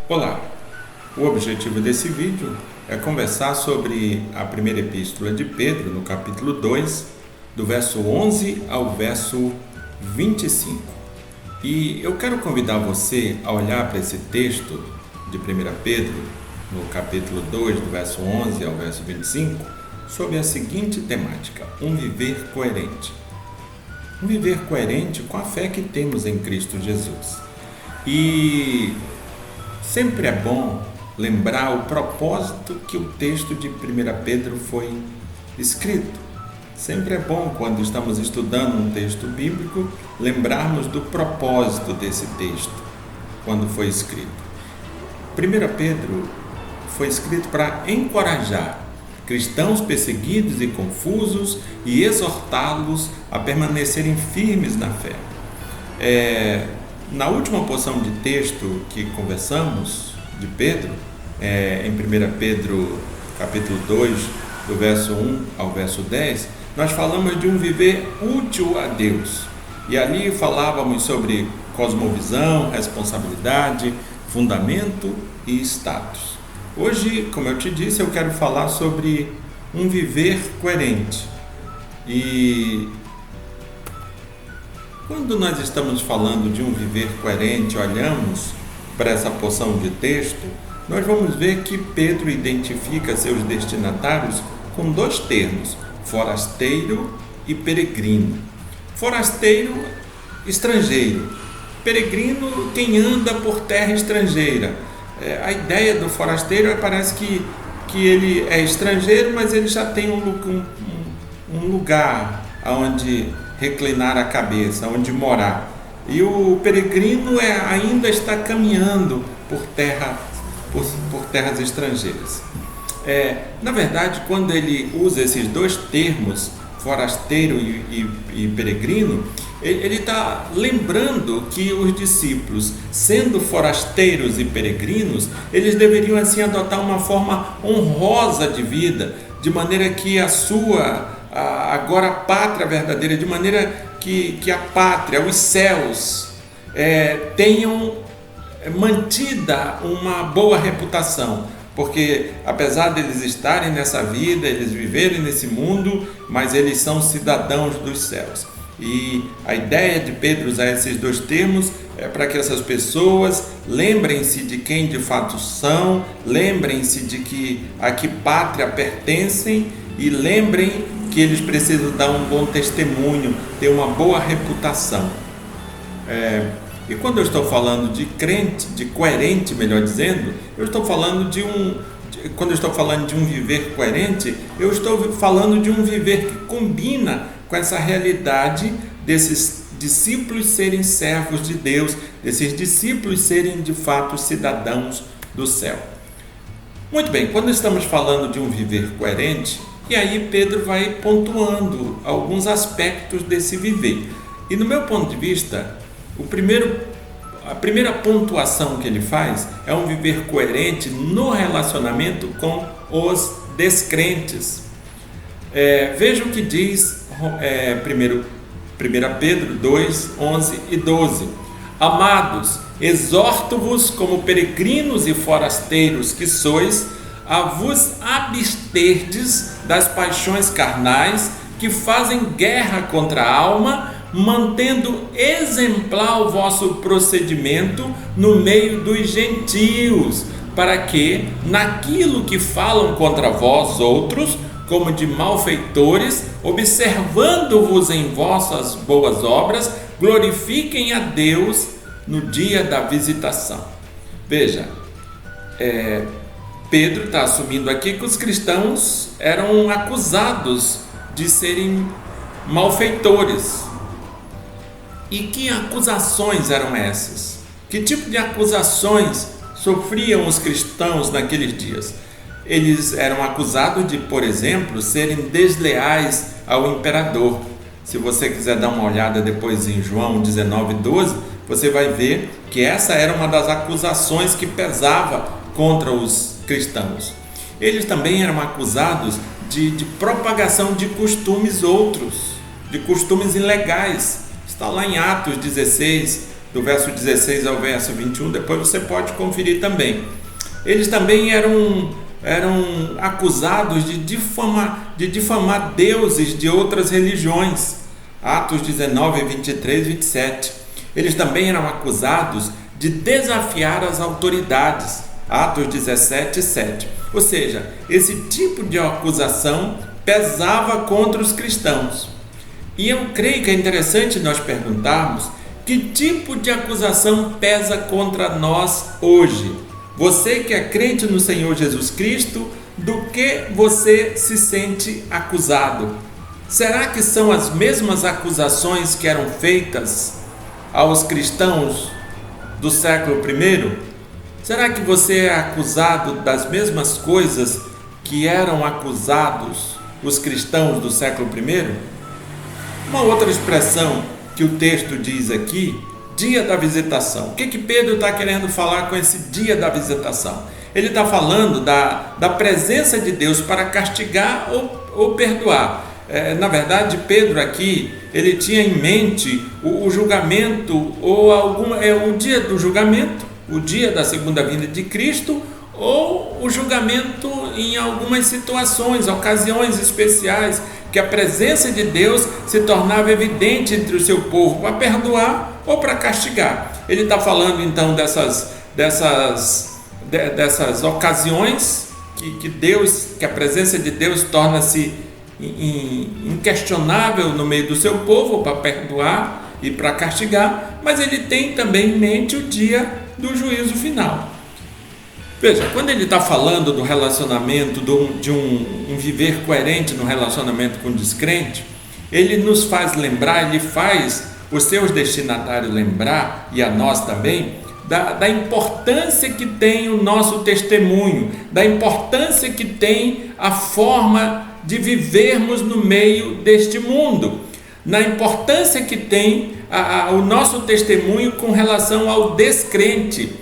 Olá, o objetivo desse vídeo é conversar sobre a primeira epístola de Pedro, no capítulo 2, do verso 11 ao verso 25. E eu quero convidar você a olhar para esse texto de 1 Pedro, no capítulo 2, do verso 11 ao verso 25, sobre a seguinte temática: um viver coerente. Um viver coerente com a fé que temos em Cristo Jesus. E sempre é bom lembrar o propósito que o texto de 1 Pedro foi escrito. Sempre é bom, quando estamos estudando um texto bíblico, lembrarmos do propósito desse texto, quando foi escrito. 1 Pedro foi escrito para encorajar cristãos perseguidos e confusos e exortá-los a permanecerem firmes na fé. Na última porção de texto que conversamos, de Pedro, em 1 Pedro capítulo 2, do verso 1 ao verso 10, nós falamos de um viver útil a Deus. E ali falávamos sobre cosmovisão, responsabilidade, fundamento e status. Hoje, como eu te disse, eu quero falar sobre um viver coerente. E quando nós estamos falando de um viver coerente, olhamos para essa porção de texto, nós vamos ver que Pedro identifica seus destinatários com dois termos: forasteiro e peregrino. Forasteiro, estrangeiro. Peregrino, quem anda por terra estrangeira. A ideia do forasteiro parece que ele é estrangeiro, mas ele já tem um lugar onde reclinar a cabeça, onde morar. E o peregrino ainda está caminhando por terras estrangeiras. Na verdade, quando ele usa esses dois termos, forasteiro e peregrino, ele está lembrando que os discípulos, sendo forasteiros e peregrinos, eles deveriam assim adotar uma forma honrosa de vida, de maneira que agora a pátria verdadeira, de maneira que a pátria, os céus, tenham mantida uma boa reputação. Porque apesar deles estarem nessa vida, eles viverem nesse mundo, mas eles são cidadãos dos céus. E a ideia de Pedro usar esses dois termos é para que essas pessoas lembrem-se de quem de fato são, lembrem-se de a que pátria pertencem e lembrem que eles precisam dar um bom testemunho, ter uma boa reputação. E quando eu estou falando de crente, de coerente, melhor dizendo, eu estou falando quando eu estou falando de um viver coerente, eu estou falando de um viver que combina com essa realidade desses discípulos serem servos de Deus, desses discípulos serem de fato cidadãos do céu. Muito bem, quando estamos falando de um viver coerente, e aí Pedro vai pontuando alguns aspectos desse viver. E no meu ponto de vista, a primeira pontuação que ele faz é um viver coerente no relacionamento com os descrentes. Veja o que diz 1 Pedro 2, 11 e 12. Amados, exorto-vos como peregrinos e forasteiros que sois, a vos absterdes das paixões carnais que fazem guerra contra a alma, mantendo exemplar o vosso procedimento no meio dos gentios, para que, naquilo que falam contra vós outros, como de malfeitores, observando-vos em vossas boas obras, glorifiquem a Deus no dia da visitação. Veja, Pedro está assumindo aqui que os cristãos eram acusados de serem malfeitores. E que acusações eram essas? Que tipo de acusações sofriam os cristãos naqueles dias? Eles eram acusados de, por exemplo, serem desleais ao imperador. Se você quiser dar uma olhada depois em João 19, 12, você vai ver que essa era uma das acusações que pesava contra os cristãos. Eles também eram acusados de propagação de costumes outros, de costumes ilegais. Está lá em Atos 16, do verso 16 ao verso 21, depois você pode conferir também. Eles também eram acusados de difamar deuses de outras religiões. Atos 19, 23, 27. Eles também eram acusados de desafiar as autoridades. Atos 17, 7. Ou seja, esse tipo de acusação pesava contra os cristãos. E eu creio que é interessante nós perguntarmos que tipo de acusação pesa contra nós hoje. Você que é crente no Senhor Jesus Cristo, do que você se sente acusado? Será que são as mesmas acusações que eram feitas aos cristãos do século I? Será que você é acusado das mesmas coisas que eram acusados os cristãos do século I? Uma outra expressão que o texto diz aqui, dia da visitação. O que Pedro está querendo falar com esse dia da visitação? Ele está falando da presença de Deus para castigar ou perdoar. Na verdade, Pedro aqui, ele tinha em mente o julgamento, ou o dia do julgamento, o dia da segunda vinda de Cristo, ou o julgamento em algumas situações, ocasiões especiais, que a presença de Deus se tornava evidente entre o seu povo para perdoar ou para castigar. Ele está falando então dessas ocasiões que a presença de Deus torna-se inquestionável no meio do seu povo para perdoar e para castigar, mas ele tem também em mente o dia do juízo final. Veja, quando ele está falando do relacionamento, de um viver coerente no relacionamento com o descrente, ele nos faz lembrar, ele faz os seus destinatários lembrar, e a nós também, da importância que tem o nosso testemunho, da importância que tem a forma de vivermos no meio deste mundo, na importância que tem o nosso testemunho com relação ao descrente.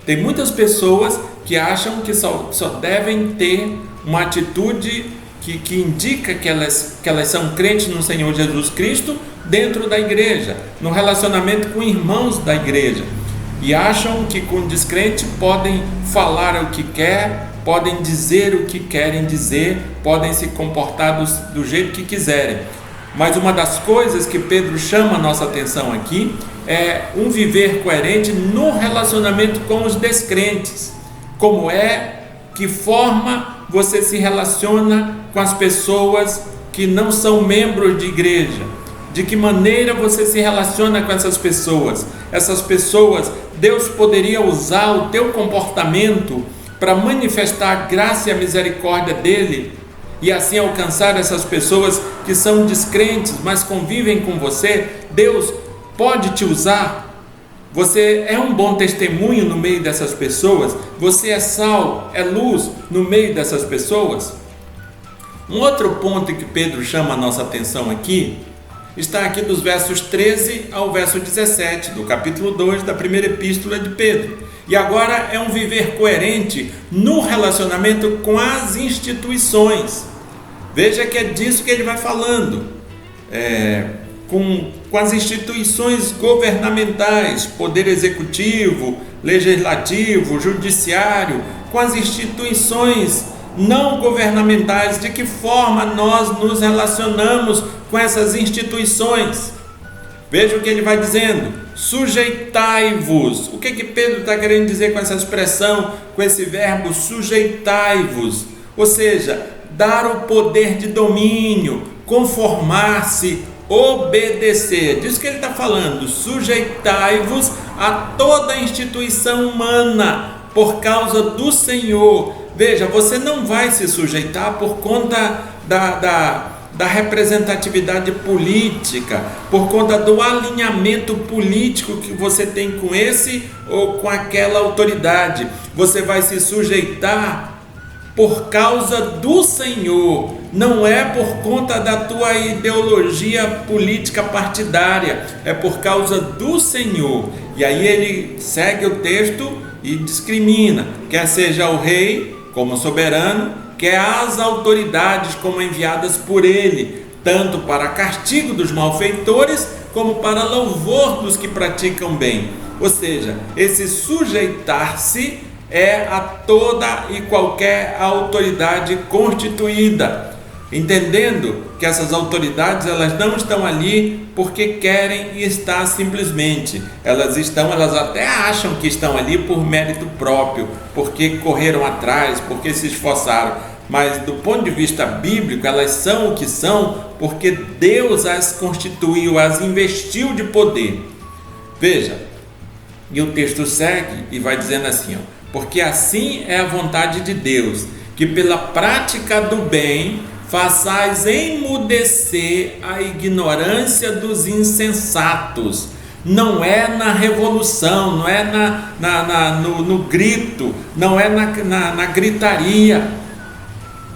Tem muitas pessoas que acham que só devem ter uma atitude que indica que elas são crentes no Senhor Jesus Cristo dentro da igreja, no relacionamento com irmãos da igreja, e acham que com descrente podem falar o que quer, podem dizer o que querem dizer, podem se comportar do jeito que quiserem. Mas uma das coisas que Pedro chama a nossa atenção aqui é um viver coerente no relacionamento com os descrentes. Como que forma você se relaciona com as pessoas que não são membros de igreja? De que maneira você se relaciona com essas pessoas? Essas pessoas, Deus poderia usar o teu comportamento para manifestar a graça e a misericórdia dele, e assim alcançar essas pessoas que são descrentes, mas convivem com você. Deus pode te usar. Você é um bom testemunho no meio dessas pessoas. Você é sal, é luz no meio dessas pessoas. Um outro ponto que Pedro chama a nossa atenção aqui, está aqui dos versos 13 ao verso 17, do capítulo 2 da primeira epístola de Pedro. E agora é um viver coerente no relacionamento com as instituições. Veja que é disso que ele vai falando. Com as instituições governamentais, poder executivo, legislativo, judiciário, com as instituições não governamentais, de que forma nós nos relacionamos com essas instituições. Veja o que ele vai dizendo: sujeitai-vos. O que Pedro está querendo dizer com essa expressão, com esse verbo sujeitai-vos? Ou seja, dar o poder de domínio, conformar-se, obedecer. Disso que ele está falando: sujeitai-vos a toda a instituição humana por causa do Senhor. Veja, você não vai se sujeitar por conta da representatividade política, por conta do alinhamento político que você tem com esse ou com aquela autoridade. Você vai se sujeitar por causa do Senhor, não é por conta da tua ideologia política partidária, é por causa do Senhor. E aí ele segue o texto e discrimina, quer seja o rei como soberano, quer as autoridades como enviadas por ele, tanto para castigo dos malfeitores, como para louvor dos que praticam bem. Ou seja, esse sujeitar-se é a toda e qualquer autoridade constituída, entendendo que essas autoridades elas não estão ali porque querem estar simplesmente, elas até acham que estão ali por mérito próprio, porque correram atrás, porque se esforçaram, mas do ponto de vista bíblico elas são o que são porque Deus as constituiu, as investiu de poder. Veja, e o texto segue e vai dizendo assim, porque assim é a vontade de Deus, que pela prática do bem façais emudecer a ignorância dos insensatos. Não é na revolução, não é no grito, não é na gritaria,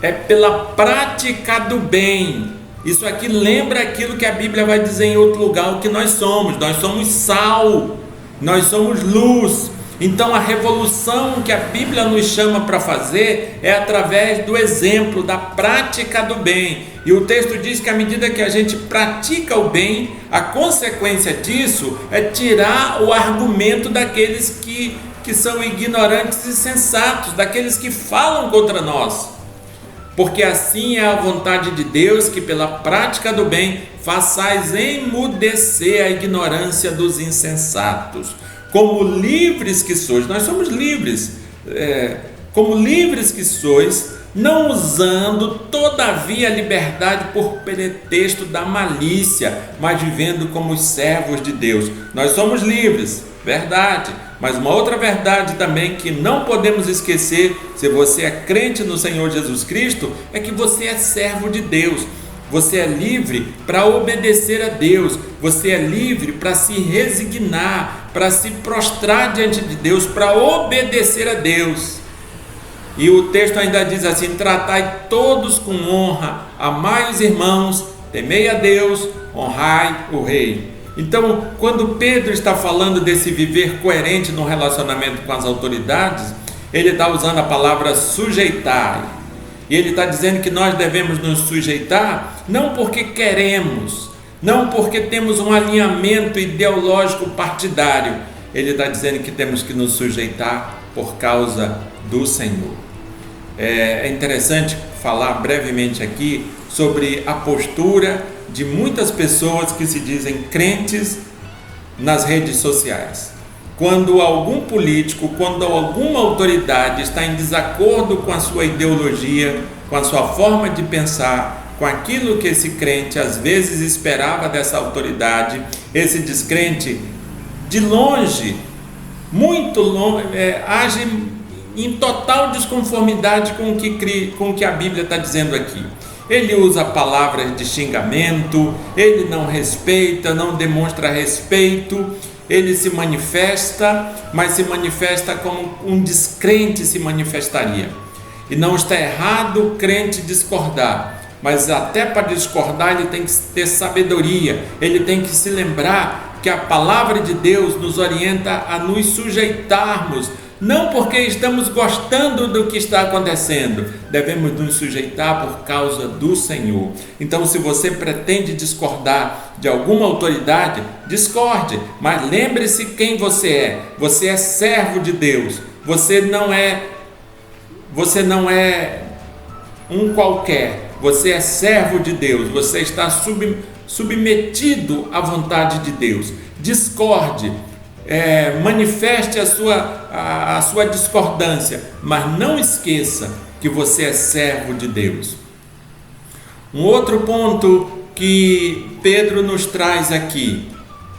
é pela prática do bem. Isso aqui lembra aquilo que a Bíblia vai dizer em outro lugar, o que nós somos sal, nós somos luz. Então a revolução que a Bíblia nos chama para fazer é através do exemplo, da prática do bem. E o texto diz que à medida que a gente pratica o bem, a consequência disso é tirar o argumento daqueles que são ignorantes e insensatos, daqueles que falam contra nós. Porque assim é a vontade de Deus, que pela prática do bem façais emudecer a ignorância dos insensatos. Como livres que sois, nós somos livres, como livres que sois, não usando todavia a liberdade por pretexto da malícia, mas vivendo como os servos de Deus. Nós somos livres, verdade, mas uma outra verdade também que não podemos esquecer, se você é crente no Senhor Jesus Cristo, é que você é servo de Deus. Você é livre para obedecer a Deus, você é livre para se resignar, para se prostrar diante de Deus, para obedecer a Deus. E o texto ainda diz assim: tratai todos com honra, amai os irmãos, temei a Deus, honrai o rei. Então, quando Pedro está falando desse viver coerente no relacionamento com as autoridades, ele está usando a palavra sujeitar. E ele está dizendo que nós devemos nos sujeitar não porque queremos, não porque temos um alinhamento ideológico partidário. Ele está dizendo que temos que nos sujeitar por causa do Senhor. É interessante falar brevemente aqui sobre a postura de muitas pessoas que se dizem crentes nas redes sociais. Quando algum político, quando alguma autoridade está em desacordo com a sua ideologia, com a sua forma de pensar, com aquilo que esse crente às vezes esperava dessa autoridade, esse descrente, de longe, muito longe, age em total desconformidade com o que a Bíblia está dizendo aqui. Ele usa palavras de xingamento, ele não respeita, não demonstra respeito, ele se manifesta, mas se manifesta como um descrente se manifestaria. E não está errado o crente discordar, mas até para discordar ele tem que ter sabedoria, ele tem que se lembrar que a palavra de Deus nos orienta a nos sujeitarmos, não porque estamos gostando do que está acontecendo, devemos nos sujeitar por causa do Senhor. Então, se você pretende discordar de alguma autoridade, discorde, mas lembre-se quem você é servo de Deus, você não é um qualquer, você é servo de Deus, você está submetido à vontade de Deus. Discorde, manifeste a sua discordância, mas não esqueça que você é servo de Deus. Um outro ponto que Pedro nos traz aqui,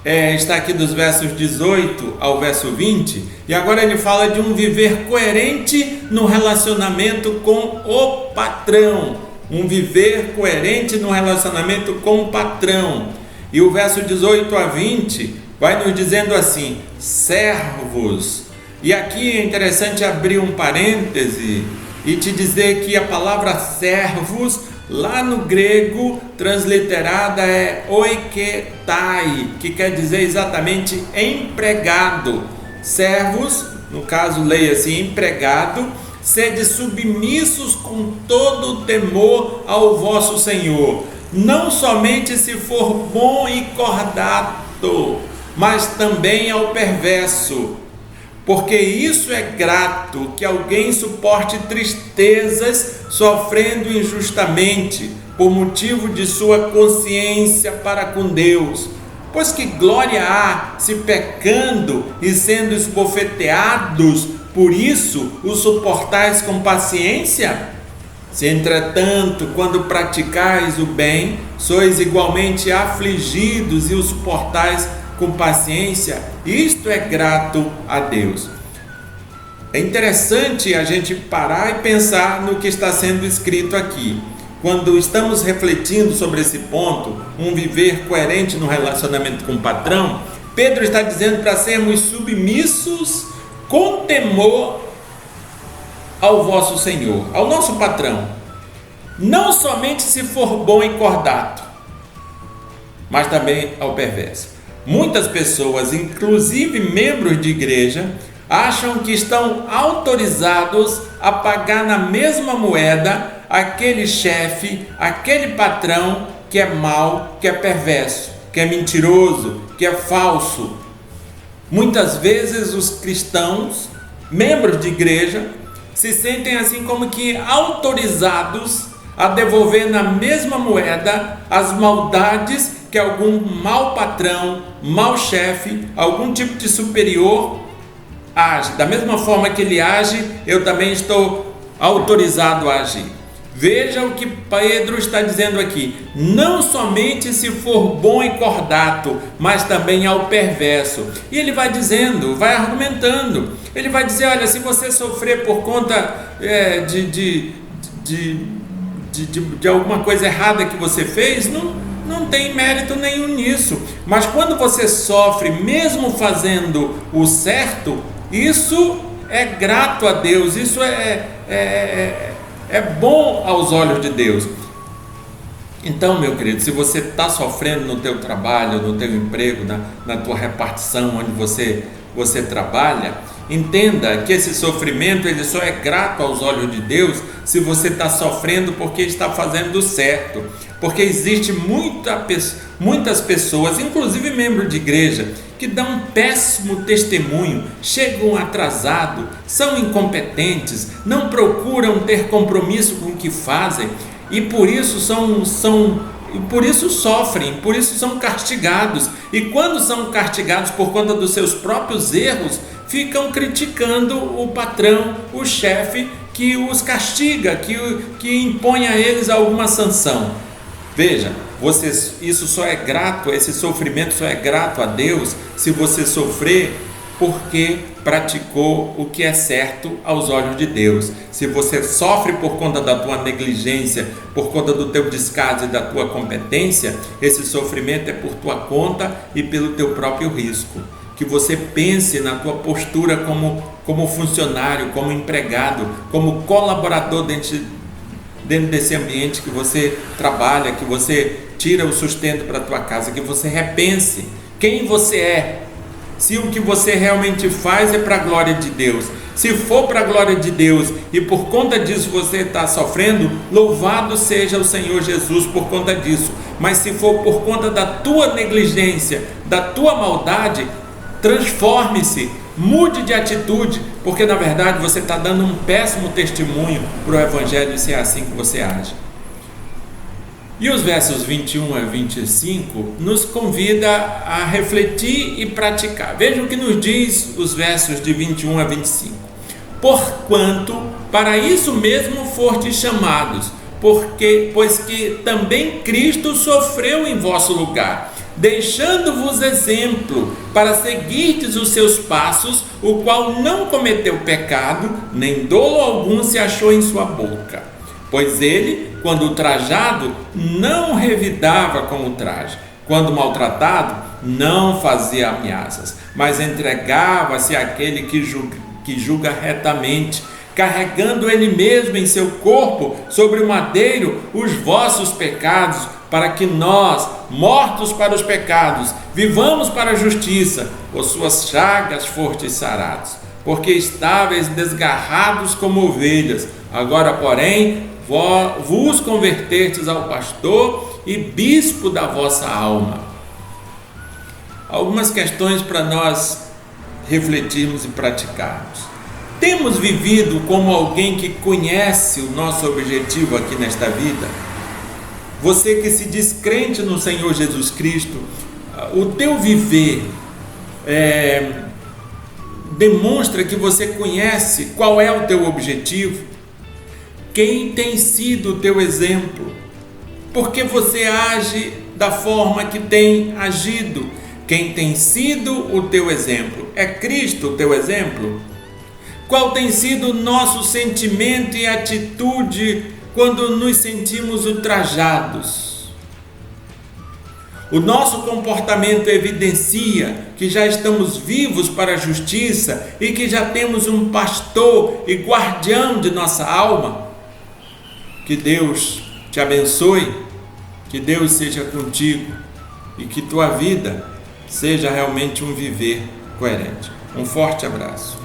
está aqui dos versos 18 ao verso 20, e agora ele fala de um viver coerente no relacionamento com o patrão, um viver coerente no relacionamento com o patrão. E o verso 18 a 20 vai nos dizendo assim: servos. E aqui é interessante abrir um parêntese e te dizer que a palavra servos, lá no grego, transliterada é oiketai, que quer dizer exatamente empregado. Servos, no caso leia assim, empregado, sede submissos com todo o temor ao vosso Senhor, não somente se for bom e cordato. mas também ao perverso. Porque isso é grato, que alguém suporte tristezas sofrendo injustamente, por motivo de sua consciência para com Deus. Pois que glória há se pecando e sendo esbofeteados, por isso o suportais com paciência? Se entretanto, quando praticais o bem, sois igualmente afligidos e o suportais com paciência, isto é grato a Deus. É interessante a gente parar e pensar no que está sendo escrito aqui. Quando estamos refletindo sobre esse ponto, um viver coerente no relacionamento com o patrão, Pedro está dizendo para sermos submissos com temor ao vosso Senhor, ao nosso patrão, não somente se for bom e cordato, mas também ao perverso. Muitas pessoas, inclusive membros de igreja, acham que estão autorizados a pagar na mesma moeda aquele chefe, aquele patrão que é mau, que é perverso, que é mentiroso, que é falso. Muitas vezes os cristãos, membros de igreja, se sentem assim como que autorizados a devolver na mesma moeda as maldades que algum mau patrão, mau chefe, algum tipo de superior age. Da mesma forma que ele age, eu também estou autorizado a agir. Veja o que Pedro está dizendo aqui: não somente se for bom e cordato, mas também ao perverso. E ele vai dizendo, vai argumentando, ele vai dizer: olha, se você sofrer por conta de alguma coisa errada que você fez, não tem mérito nenhum nisso. Mas quando você sofre, mesmo fazendo o certo, isso é grato a Deus, isso é bom aos olhos de Deus. Então, meu querido, se você está sofrendo no teu trabalho, no teu emprego, na tua repartição onde você trabalha, entenda que esse sofrimento ele só é grato aos olhos de Deus se você está sofrendo porque está fazendo certo. Porque existe muitas pessoas, inclusive membros de igreja, que dão um péssimo testemunho, chegam atrasados, são incompetentes, não procuram ter compromisso com o que fazem e por isso por isso sofrem, por isso são castigados. E quando são castigados por conta dos seus próprios erros, ficam criticando o patrão, o chefe que os castiga, que impõe a eles alguma sanção. Veja, isso só é grato, esse sofrimento só é grato a Deus se você sofrer porque praticou o que é certo aos olhos de Deus. Se você sofre por conta da tua negligência, por conta do teu descaso e da tua competência, esse sofrimento é por tua conta e pelo teu próprio risco. Que você pense na tua postura como funcionário, como empregado, como colaborador dentro desse ambiente que você trabalha, que você tira o sustento para a tua casa, que você repense quem você é, se o que você realmente faz é para a glória de Deus. Se for para a glória de Deus e por conta disso você está sofrendo, louvado seja o Senhor Jesus por conta disso. Mas se for por conta da tua negligência, da tua maldade, transforme-se, mude de atitude, porque na verdade você está dando um péssimo testemunho para o Evangelho se é assim que você age. E os versos 21 a 25 nos convida a refletir e praticar. Veja o que nos diz os versos de 21 a 25. Porquanto para isso mesmo fostes chamados, pois que também Cristo sofreu em vosso lugar, deixando-vos exemplo para seguirdes os seus passos, o qual não cometeu pecado, nem dolo algum se achou em sua boca. Pois ele, quando ultrajado, não revidava com o traje, quando maltratado, não fazia ameaças, mas entregava-se àquele que julga retamente, carregando ele mesmo em seu corpo sobre o madeiro os vossos pecados, para que nós, mortos para os pecados, vivamos para a justiça. Por suas chagas fostes sarados, porque estáveis desgarrados como ovelhas. Agora, porém, vos convertestes ao pastor e bispo da vossa alma. algumas questões para nós refletirmos e praticarmos. Temos vivido como alguém que conhece o nosso objetivo aqui nesta vida? Você que se diz crente no Senhor Jesus Cristo, o teu viver demonstra que você conhece qual é o teu objetivo? Quem tem sido o teu exemplo? Por que você age da forma que tem agido? Quem tem sido o teu exemplo? É Cristo o teu exemplo? Qual tem sido o nosso sentimento e atitude quando nos sentimos ultrajados? O nosso comportamento evidencia que já estamos vivos para a justiça e que já temos um pastor e guardião de nossa alma? Que Deus te abençoe, que Deus seja contigo e que tua vida seja realmente um viver coerente. Um forte abraço.